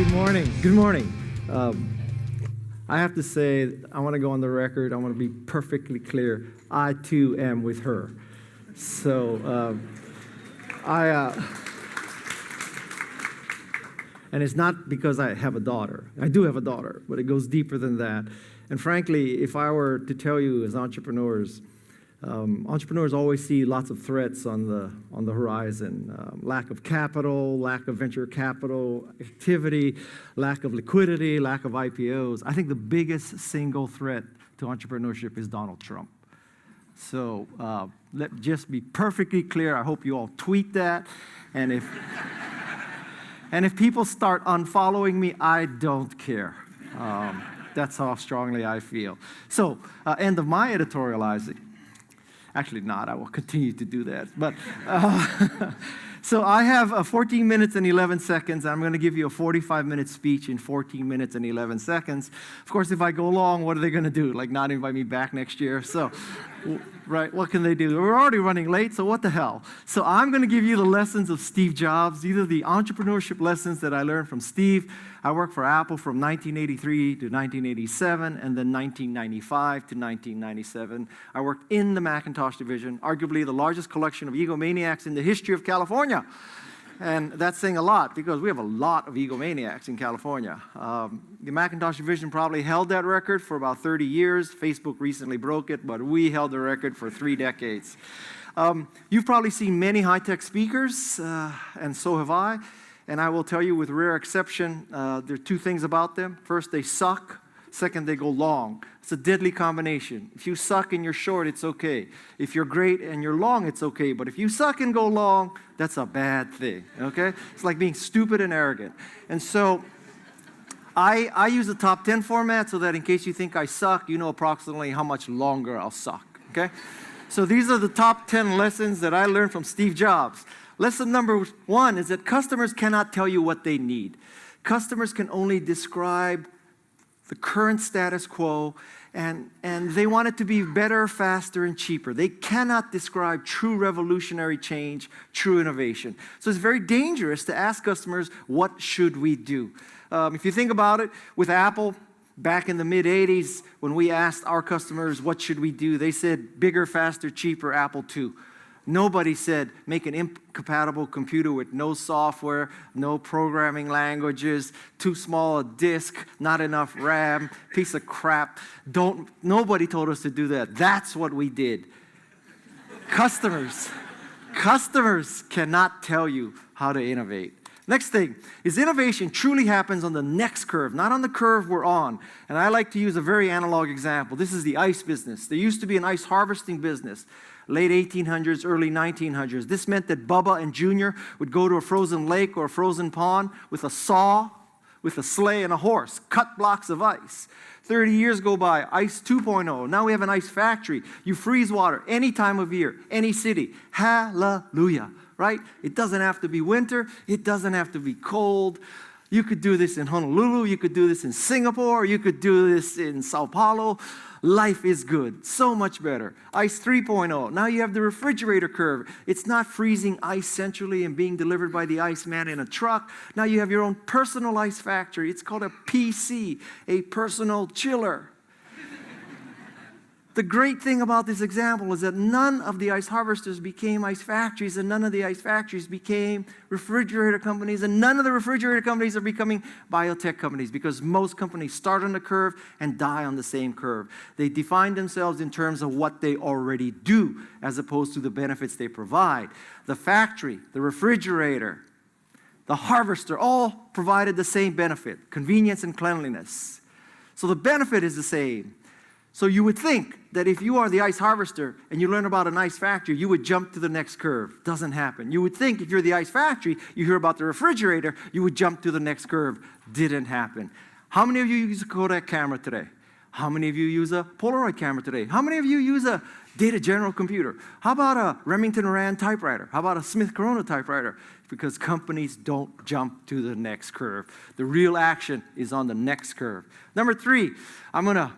Good morning. Good morning. I have to say, I want to go on the record. I want to be perfectly clear. I, too, am with her. So, and it's not because I have a daughter. I do have a daughter, but it goes deeper than that. And frankly, if I were to tell you as entrepreneurs, entrepreneurs always see lots of threats on the horizon. Lack of capital, lack of venture capital activity, lack of liquidity, lack of IPOs. I think the biggest single threat to entrepreneurship is Donald Trump. So let just be perfectly clear. I hope you all tweet that. And if people start unfollowing me, I don't care. That's how strongly I feel. So end of my editorializing. Actually not, I will continue to do that. But so I have 14 minutes and 11 seconds. I'm going to give you a 45-minute speech in 14 minutes and 11 seconds. Of course, if I go long, what are they going to do? Like not invite me back next year? So, right, what can they do? We're already running late, so what the hell? So I'm going to give you the lessons of Steve Jobs. These are the entrepreneurship lessons that I learned from Steve. I worked for Apple from 1983 to 1987, and then 1995 to 1997. I worked in the Macintosh division, arguably the largest collection of egomaniacs in the history of California. And that's saying a lot, because we have a lot of egomaniacs in California. The Macintosh division probably held that record for about 30 years. Facebook recently broke it, but we held the record for 3 decades. You've probably seen many high-tech speakers, and so have I. And I will tell you, with rare exception, there are 2 things about them. First, they suck. Second, they go long. It's a deadly combination. If you suck and you're short, it's okay. If you're great and you're long, it's okay. But if you suck and go long, that's a bad thing, okay? It's like being stupid and arrogant. And so I use the top 10 format so that in case you think I suck, you know approximately how much longer I'll suck, okay? So these are the top 10 lessons that I learned from Steve Jobs. Lesson number 1 is that customers cannot tell you what they need. Customers can only describe the current status quo, and they want it to be better, faster, and cheaper. They cannot describe true revolutionary change, true innovation. So it's very dangerous to ask customers, what should we do? If you think about it, with Apple, back in the mid-'80s, when we asked our customers, what should we do? They said, bigger, faster, cheaper, Apple II. Nobody said, make an incompatible computer with no software, no programming languages, too small a disk, not enough RAM, piece of crap. Nobody told us to do that. That's what we did. Customers cannot tell you how to innovate. Next thing is innovation truly happens on the next curve, not on the curve we're on. And I like to use a very analog example. This is the ice business. There used to be an ice harvesting business. Late 1800s, early 1900s. This meant that Bubba and Junior would go to a frozen lake or a frozen pond with a saw, with a sleigh and a horse, cut blocks of ice. 30 years go by, Ice 2.0. Now we have an ice factory. You freeze water any time of year, any city. Hallelujah, right? It doesn't have to be winter. It doesn't have to be cold. You could do this in Honolulu. You could do this in Singapore. You could do this in Sao Paulo. Life is good, so much better. Ice 3.0, now you have the refrigerator curve. It's not freezing ice centrally and being delivered by the iceman in a truck. Now you have your own personal ice factory. It's called a PC, a personal chiller. The great thing about this example is that none of the ice harvesters became ice factories, and none of the ice factories became refrigerator companies, and none of the refrigerator companies are becoming biotech companies, because most companies start on the curve and die on the same curve. They define themselves in terms of what they already do, as opposed to the benefits they provide. The factory, the refrigerator, the harvester all provided the same benefit, convenience and cleanliness. So the benefit is the same. So you would think that if you are the ice harvester and you learn about an ice factory, you would jump to the next curve. Doesn't happen. You would think if you're the ice factory, you hear about the refrigerator, you would jump to the next curve. Didn't happen. How many of you use a Kodak camera today? How many of you use a Polaroid camera today? How many of you use a Data General computer? How about a Remington Rand typewriter? How about a Smith Corona typewriter? Because companies don't jump to the next curve. The real action is on the next curve. Number 3, I'm going to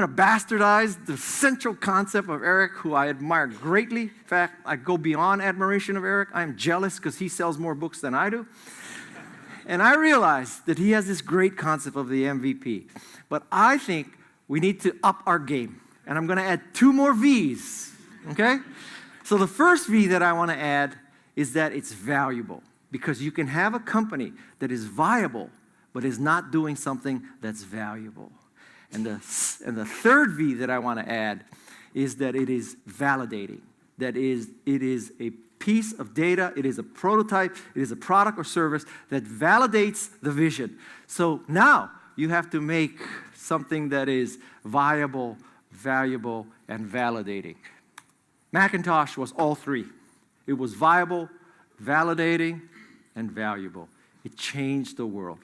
bastardize the central concept of Eric, who I admire greatly. In fact, I go beyond admiration of Eric. I'm jealous because he sells more books than I do. And I realize that he has this great concept of the MVP. But I think we need to up our game. And I'm going to add 2 more V's, okay? So the first V that I want to add is that it's valuable. Because you can have a company that is viable, but is not doing something that's valuable. And the third V that I want to add is that it is validating. That is, it is a piece of data, it is a prototype, it is a product or service that validates the vision. So now you have to make something that is viable, valuable, and validating. Macintosh was all 3. It was viable, validating, and valuable. It changed the world.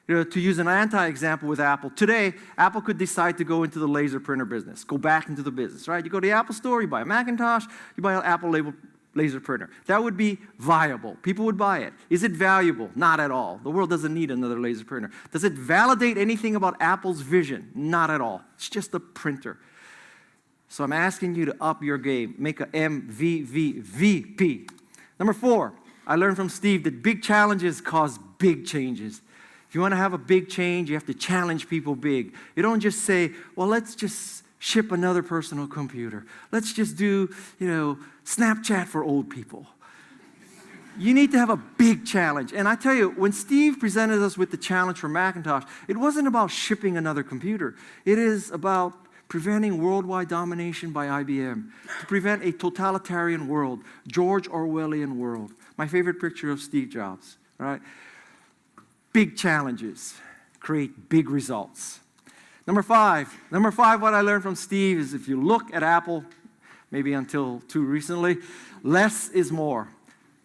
You know, to use an anti-example with Apple, today, Apple could decide to go into the laser printer business, go back into the business, right? You go to the Apple store, you buy a Macintosh, you buy an Apple laser printer. That would be viable. People would buy it. Is it valuable? Not at all. The world doesn't need another laser printer. Does it validate anything about Apple's vision? Not at all. It's just a printer. So I'm asking you to up your game. Make a MVP. Number 4, I learned from Steve that big challenges cause big changes. If you want to have a big change, you have to challenge people big. You don't just say, well, let's just ship another personal computer. Let's just do, Snapchat for old people. You need to have a big challenge. And I tell you, when Steve presented us with the challenge for Macintosh, it wasn't about shipping another computer. It is about preventing worldwide domination by IBM, to prevent a totalitarian world, George Orwellian world. My favorite picture of Steve Jobs, right? Big challenges create big results. Number 5, what I learned from Steve is if you look at Apple, maybe until too recently, less is more.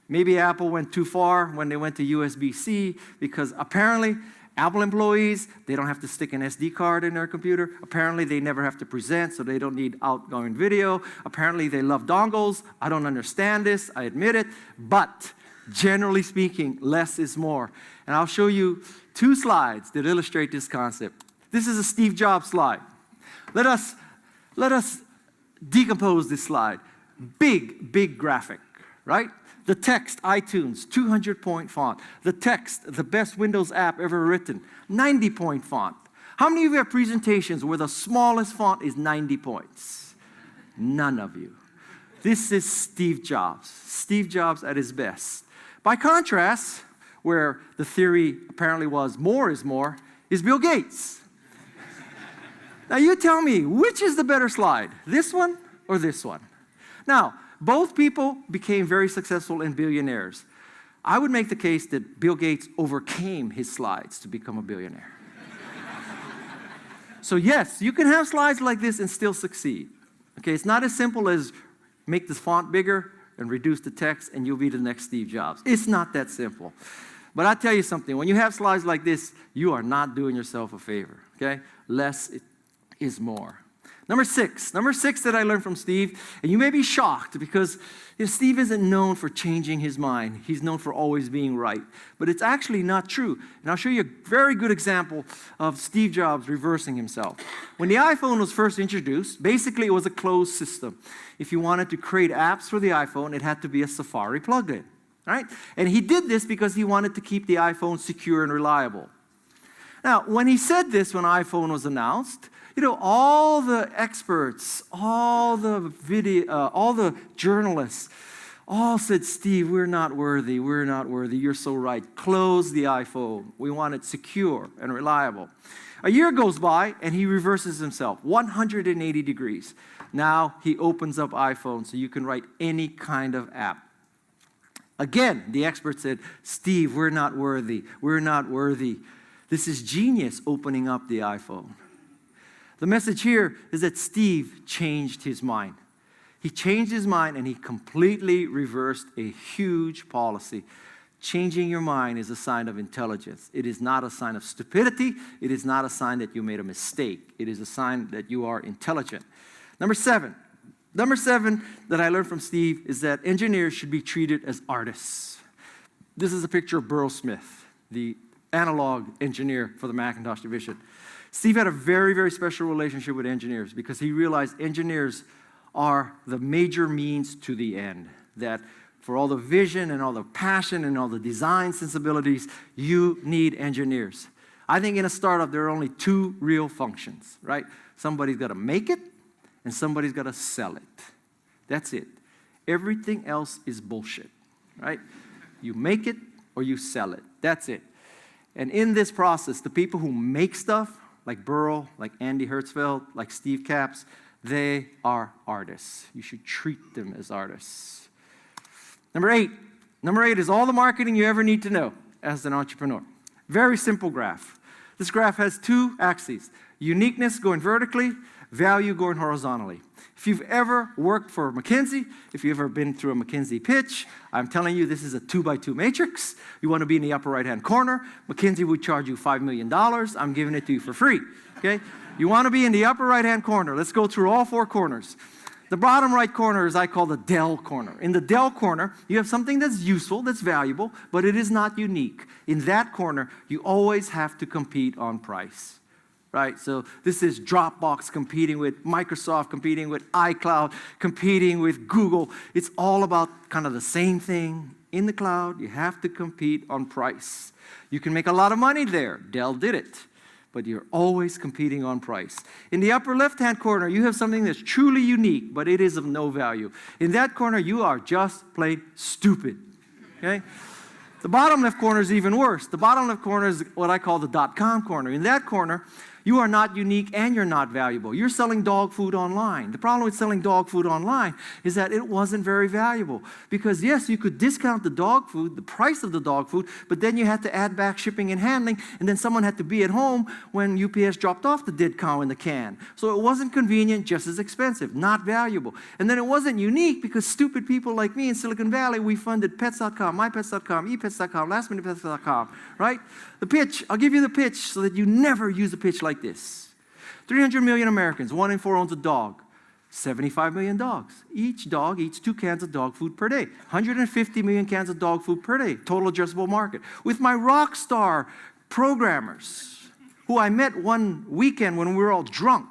Maybe Apple went too far when they went to USB-C because apparently Apple employees, they don't have to stick an SD card in their computer. Apparently they never have to present, so they don't need outgoing video. Apparently they love dongles. I don't understand this, I admit it. But generally speaking, less is more. And I'll show you 2 slides that illustrate this concept. This is a Steve Jobs slide. Let us decompose this slide. Big graphic, right? The text, iTunes, 200-point font. The text, the best Windows app ever written, 90-point font. How many of you have presentations where the smallest font is 90 points? None of you. This is Steve Jobs. Steve Jobs at his best. By contrast, where the theory apparently was more is more, is Bill Gates. Now you tell me, which is the better slide? This one or this one? Now, both people became very successful and billionaires. I would make the case that Bill Gates overcame his slides to become a billionaire. So yes, you can have slides like this and still succeed. Okay, it's not as simple as make the font bigger and reduce the text and you'll be the next Steve Jobs. It's not that simple. But I tell you something, when you have slides like this, you are not doing yourself a favor, okay? Less is more. Number 6 that I learned from Steve, and you may be shocked because Steve isn't known for changing his mind. He's known for always being right. But it's actually not true. And I'll show you a very good example of Steve Jobs reversing himself. When the iPhone was first introduced, basically it was a closed system. If you wanted to create apps for the iPhone, it had to be a Safari plugin, right? And he did this because he wanted to keep the iPhone secure and reliable. Now, when he said this when iPhone was announced, all the experts, all the journalists, all said, Steve, we're not worthy, you're so right. Close the iPhone. We want it secure and reliable. A year goes by, and he reverses himself, 180 degrees. Now he opens up iPhone so you can write any kind of app. Again, the experts said, Steve, we're not worthy. This is genius, opening up the iPhone. The message here is that Steve changed his mind. He changed his mind and he completely reversed a huge policy. Changing your mind is a sign of intelligence. It is not a sign of stupidity. It is not a sign that you made a mistake. It is a sign that you are intelligent. Number 7 that I learned from Steve is that engineers should be treated as artists. This is a picture of Burl Smith, the analog engineer for the Macintosh division. Steve had a very, very special relationship with engineers because he realized engineers are the major means to the end. That For all the vision and all the passion and all the design sensibilities, you need engineers. I think in a startup, there are only two real functions, right? Somebody's got to make it, and somebody's got to sell it. That's it. Everything else is bullshit, right? You make it or you sell it. That's it. And in this process, the people who make stuff, like Burl, like Andy Hertzfeld, like Steve Capps, they are artists. You should treat them as artists. Number eight. Number 8 is all the marketing you ever need to know as an entrepreneur. Very simple graph. This graph has 2 axes. Uniqueness going vertically, value going horizontally. If you've ever worked for McKinsey, if you've ever been through a McKinsey pitch, I'm telling you this is a 2x2 matrix. You want to be in the upper right-hand corner. McKinsey would charge you $5 million. I'm giving it to you for free, okay? You want to be in the upper right-hand corner. Let's go through all 4 corners. The bottom right corner is I call the Dell corner. In the Dell corner, you have something that's useful, that's valuable, but it is not unique. In that corner, you always have to compete on price. Right? So this is Dropbox competing with Microsoft, competing with iCloud, competing with Google. It's all about kind of the same thing. In the cloud, you have to compete on price. You can make a lot of money there. Dell did it. But you're always competing on price. In the upper left-hand corner, you have something that's truly unique, but it is of no value. In that corner, you are just plain stupid. Okay? The bottom left corner is even worse. The bottom left corner is what I call the .com corner. In that corner, you are not unique and you're not valuable. You're selling dog food online. The problem with selling dog food online is that it wasn't very valuable. Because yes, you could discount the dog food, the price of the dog food, but then you had to add back shipping and handling, and then someone had to be at home when UPS dropped off the dead cow in the can. So it wasn't convenient, just as expensive, not valuable. And then it wasn't unique because stupid people like me in Silicon Valley, we funded Pets.com, MyPets.com, ePets.com, LastMinutePets.com, right? The pitch, I'll give you the pitch so that you never use a pitch like this. 300 million Americans, 1 in 4 owns a dog. 75 million dogs. Each dog eats 2 cans of dog food per day. 150 million cans of dog food per day, total addressable market. With my rock star programmers, who I met one weekend when we were all drunk,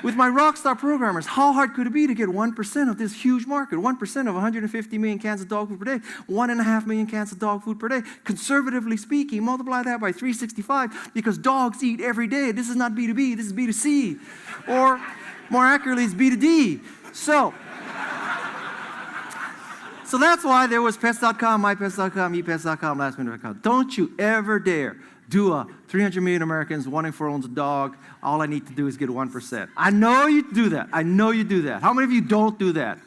with my rock star programmers, how hard could it be to get 1% of this huge market? 1% of 150 million cans of dog food per day, 1.5 million cans of dog food per day. Conservatively speaking, multiply that by 365 because dogs eat every day. This is not B2B, this is B2C. Or more accurately, it's B2D. So that's why there was Pets.com, MyPets.com, ePets.com, LastMinute.com. Don't you ever dare do a 300 million Americans, 1 in 4 owns a dog. All I need to do is get 1%. I know you do that. I know you do that. How many of you don't do that?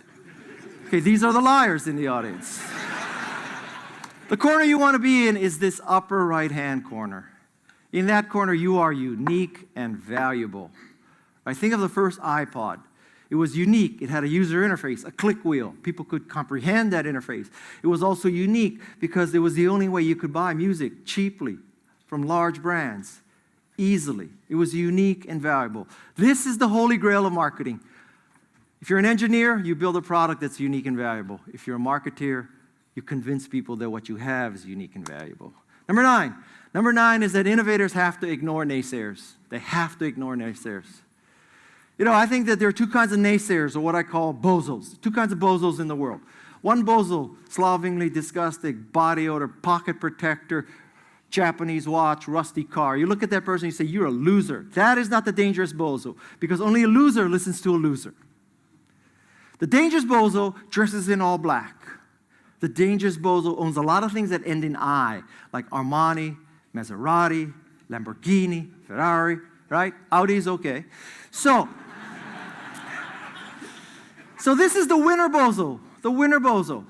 Okay, these are the liars in the audience. The corner you want to be in is this upper right-hand corner. In that corner, you are unique and valuable. I think of the first iPod. It was unique. It had a user interface, a click wheel. People could comprehend that interface. It was also unique because it was the only way you could buy music cheaply from large brands, easily. It was unique and valuable. This is the holy grail of marketing. If you're an engineer, you build a product that's unique and valuable. If you're a marketeer, you convince people that what you have is unique and valuable. Number 9. Number 9 is that innovators have to ignore naysayers. They have to ignore naysayers. You know, I think that there are 2 kinds of naysayers, or what I call bozos. 2 kinds of bozos in the world. One bozo, slovenly, disgusting, body odor, pocket protector, Japanese watch, rusty car. You look at that person and you say, you're a loser. That is not the dangerous bozo, because only a loser listens to a loser. The dangerous bozo dresses in all black. The dangerous bozo owns a lot of things that end in I, like Armani, Maserati, Lamborghini, Ferrari, right? Audi's okay. So this is the winner bozo, the winner bozo.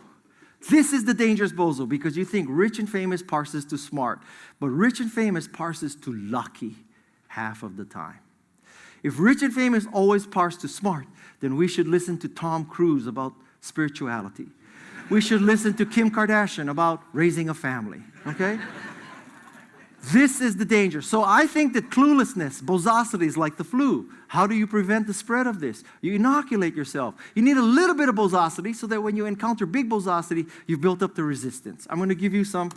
This is the dangerous bozo because you think rich and famous parses to smart, but rich and famous parses to lucky half of the time. If rich and famous always parse to smart, then we should listen to Tom Cruise about spirituality. We should listen to Kim Kardashian about raising a family, okay? This is the danger. So I think that cluelessness, bozosity is like the flu. How do you prevent the spread of this? You inoculate yourself. You need a little bit of bozosity so that when you encounter big bozosity, you've built up the resistance. I'm going to give you some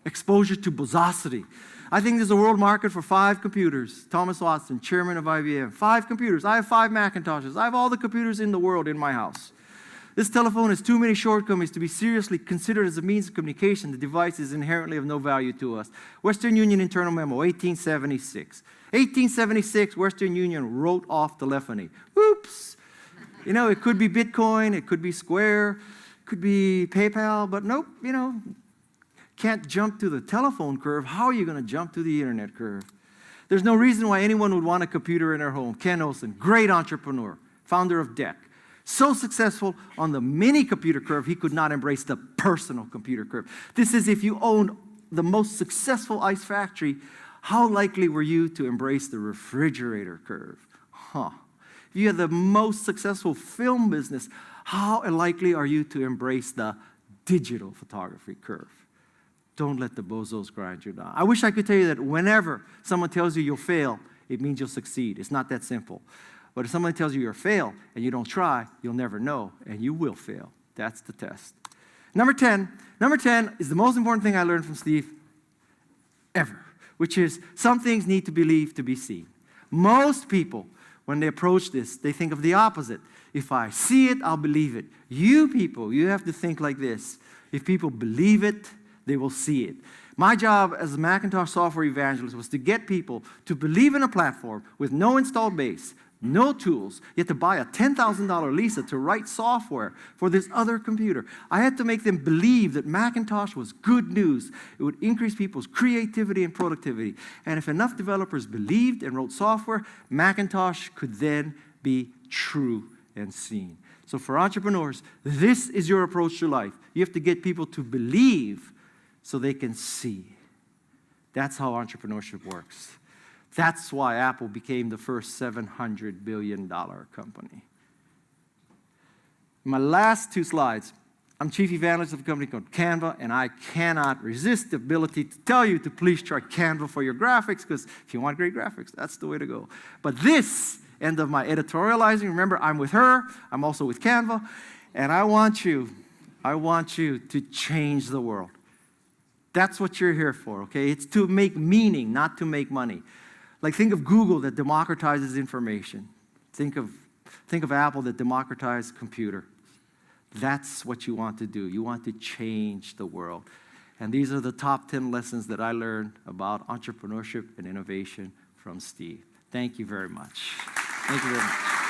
exposure to bozosity. I think there's a world market for 5 computers. Thomas Watson, chairman of IBM. 5 computers. I have 5 Macintoshes. I have all the computers in the world in my house. This telephone has too many shortcomings to be seriously considered as a means of communication. The device is inherently of no value to us. Western Union Internal Memo, 1876. 1876, Western Union wrote off telephony. Oops. You know, it could be Bitcoin, it could be Square, it could be PayPal, but nope, you know, can't jump to the telephone curve. How are you going to jump to the internet curve? There's no reason why anyone would want a computer in their home. Ken Olsen, great entrepreneur, founder of DEC. So successful on the mini computer curve, he could not embrace the personal computer curve. This is if you owned the most successful ice factory, how likely were you to embrace the refrigerator curve? If you had the most successful film business, how likely are you to embrace the digital photography curve? Don't let the bozos grind you down. I wish I could tell you that whenever someone tells you you'll fail, it means you'll succeed. It's not that simple. But if someone tells you you'll fail and you don't try, you'll never know, and you will fail. That's the test. Number 10 is the most important thing I learned from Steve ever, which is some things need to be believed to be seen. Most people, when they approach this, they think of the opposite. If I see it, I'll believe it. You people, you have to think like this. If people believe it, they will see it. My job as a Macintosh software evangelist was to get people to believe in a platform with no installed base, no tools, yet to buy a $10,000 Lisa to write software for this other computer. I had to make them believe that Macintosh was good news. It would increase people's creativity and productivity. And if enough developers believed and wrote software, Macintosh could then be true and seen. So for entrepreneurs, this is your approach to life. You have to get people to believe so they can see. That's how entrepreneurship works. That's why Apple became the first $700 billion company. My last two slides. I'm chief evangelist of a company called Canva, and I cannot resist the ability to tell you to please try Canva for your graphics, because if you want great graphics, that's the way to go. But this end of my editorializing, remember, I'm with her, I'm also with Canva, and I want you to change the world. That's what you're here for, okay? It's to make meaning, not to make money. Like, think of Google that democratizes information. Think of Apple that democratizes computer. That's what you want to do. You want to change the world. And these are the top 10 lessons that I learned about entrepreneurship and innovation from Steve. Thank you very much. Thank you very much.